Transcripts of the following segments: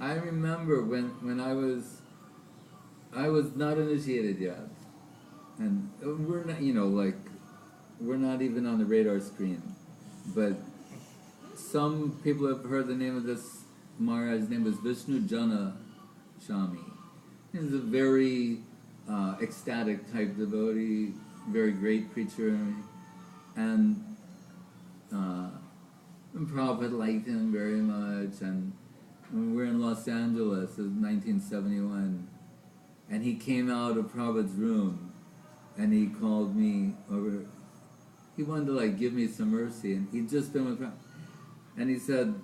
I remember when I was not initiated yet, and we're not, we're not even on the radar screen, but some people have heard the name of this Maharaj. His name was Vishnu Jana Shami. He's a very ecstatic type devotee, very great preacher, and Prabhupada liked him very much. And when we were in Los Angeles, it was 1971, and he came out of Prabhupada's room, and he called me over. He wanted to give me some mercy, and he'd just been with Prabhupada. And he said,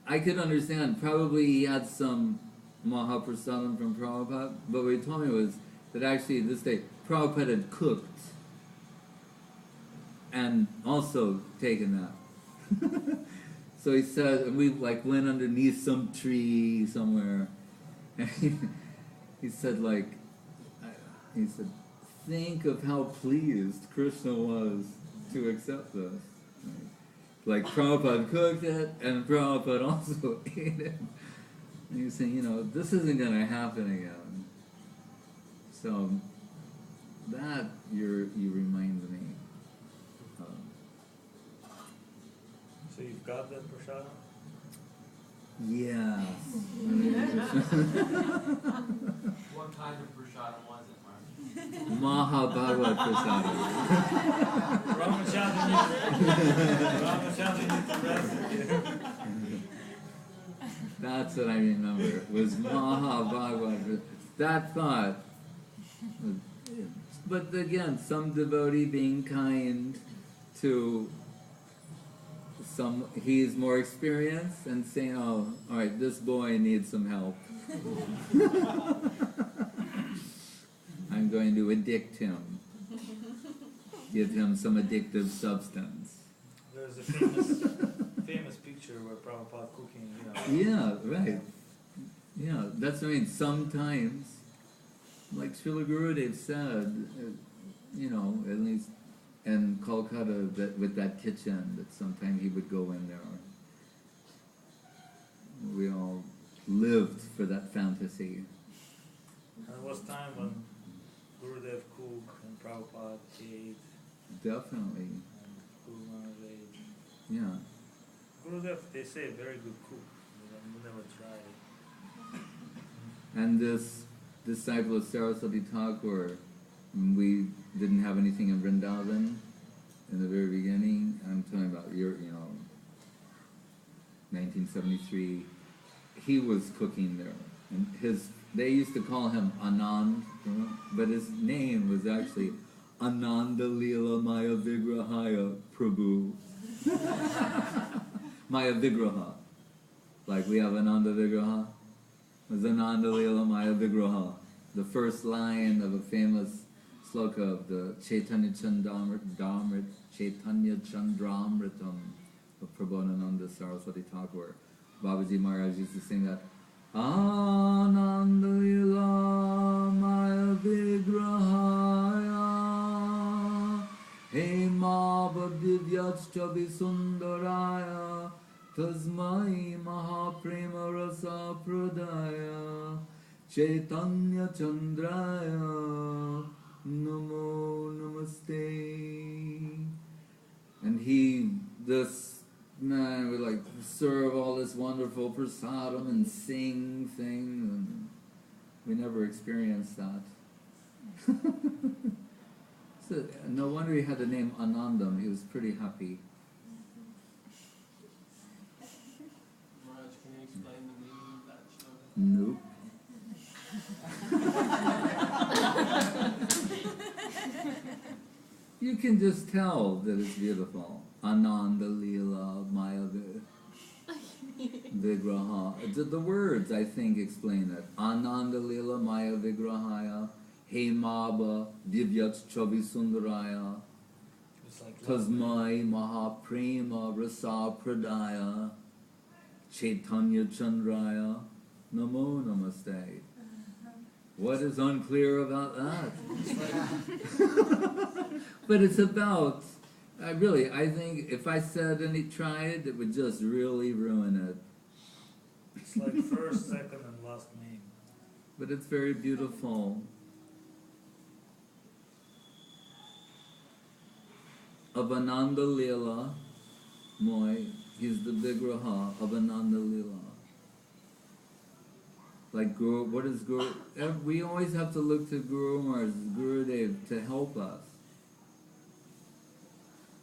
I could understand, probably he had some Mahaprasadam from Prabhupada, but what he told me was that actually this day, Prabhupada had cooked and also taken that. So he said, and we went underneath some tree somewhere, and he said, think of how pleased Krishna was to accept this. Prabhupada cooked it, and Prabhupada also ate it. And he's saying, this isn't going to happen again. So that you remind me. So you've got that prasada? Yes. What kind of prashadam was it, Mark? Mahabhagavad Prasadam. Ramachandra needs the recipe. That's what I remember. It was Mahabhagavad. That thought. But again, some devotee being kind to he's more experienced and saying, oh, all right, this boy needs some help. I'm going to addict him. Give him some addictive substance. There's a famous picture where Prabhupada cooking, Yeah, right. Yeah, that's what I mean. Sometimes, like Srila Gurudev said, at least in Kolkata, with that kitchen, that sometime he would go in there. We all lived for that fantasy. There was time when Gurudev cooked and Prabhupada ate. Definitely. And Guru Maharaj ate. Yeah. Gurudev, they say, very good cook. We never tried. And this disciple of Saraswati Thakur, we didn't have anything in Vrindavan in the very beginning. I'm talking about 1973. He was cooking there, and they used to call him Anand, but his name was actually Ananda Leela Maya Vigrahaya Prabhu. Maya Vigraha. Like we have Ananda Vigraha. It was Ananda Leela Maya Vigraha. The first line of a famous sloka of the Chaitanya Chandramritam of Prabodhananda Saraswati Thakur. Babaji Maharaj used to sing that. Ananda Lila Maya Vigrahaya Hema Bhadivyachchavi Sundaraya Tasmai Mahaprema Rasa Pradaya Chaitanya Chandraya Namo Namaste. And this man would serve all this wonderful prasadam and sing things, and we never experienced that. So, no wonder he had the name Anandam. He was pretty happy. Maharaj, can you explain the meaning of that shloka? Nope. You can just tell that it's beautiful. Ananda Leela Maya Vigraha. The words, I think, explain it. Ananda Leela Maya Vigrahaya Hemaba Divyat Chavi Sundaraya Tasmai Mahaprema Rasa Pradaya Chaitanya Chandraya Namo Namaste. What is unclear about that? But it's about, I think if I said any tried, it would just really ruin it. It's like first, second, and last name. But it's very beautiful. Of Ananda Leela, Moy, he's the Vigraha of Ananda Leela. Like Guru, what is Guru? We always have to look to Guru Maharaj, Gurudev, to help us.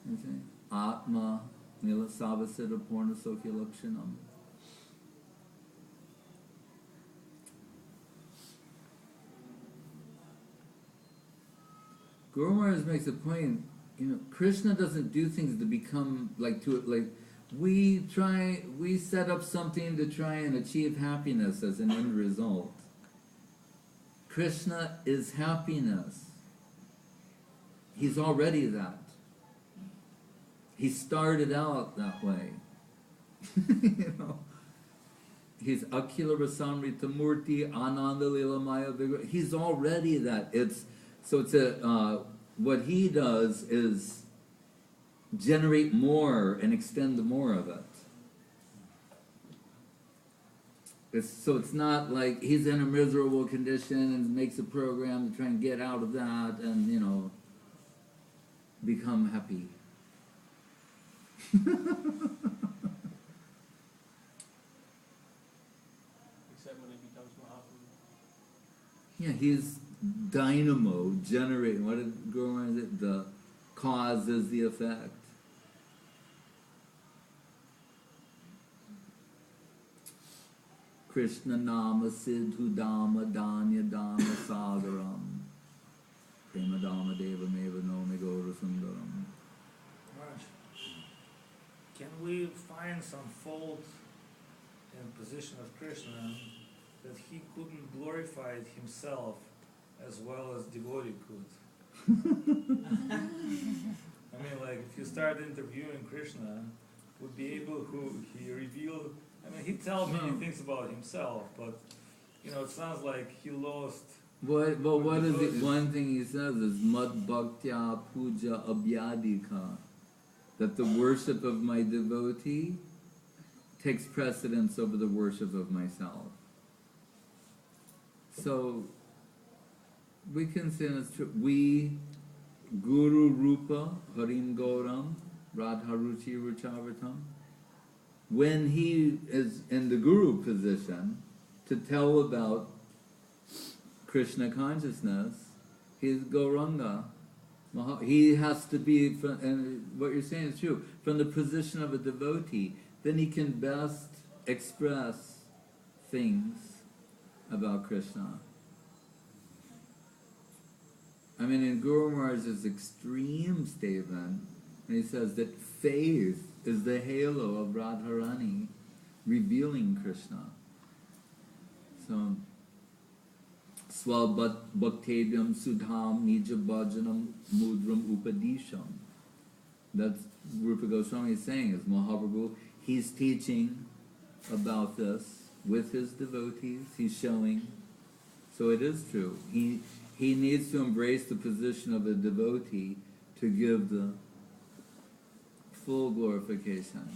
You see? Atma, Nila Savasita Purna Sokya Lakshanam. Guru Maharaj makes a point, Krishna doesn't do things to become we set up something to try and achieve happiness as an end result. Krishna is happiness. He's already that. He started out that way. He's Akhila Rasamrita Murti, Ananda Lila Maya Vigra. He's already that. What he does is generate more and extend more of it. It's not like he's in a miserable condition and makes a program to try and get out of that and, become happy. Except when it becomes Mahaprabhu. Yeah, he's dynamo, generating. What did Guru Maharaj say? The cause is the effect. Krishna Nama Siddhu Dhamma Dhanya Dhamma Sagaram Prema Dhamma Deva Meva Nome Gaura Sundaram. Maharaj, can we find some fault in the position of Krishna that he couldn't glorify himself as well as devotee could? If you start interviewing Krishna, would be able he revealed. He tells many things about himself, but it sounds like he lost. What is it? One thing he says is Mad Bhaktya Puja Abhyadika, that the worship of my devotee takes precedence over the worship of myself. So we can say it's true. We Guru Rupa Harim Gauram Radharuchi Ruchavritam. When he is in the Guru position to tell about Krishna consciousness, he's Gauranga. He has to be, and what you're saying is true, from the position of a devotee, then he can best express things about Krishna. In Guru Maharaj's extreme statement, when he says that faith is the halo of Radharani revealing Krishna. So, Swabhaktevyam Sudham Nija Bhajanam Mudram Upadisham. That's Rupa Goswami is saying, is Mahaprabhu, he's teaching about this with his devotees, he's showing. So it is true. He needs to embrace the position of a devotee to give the full glorification.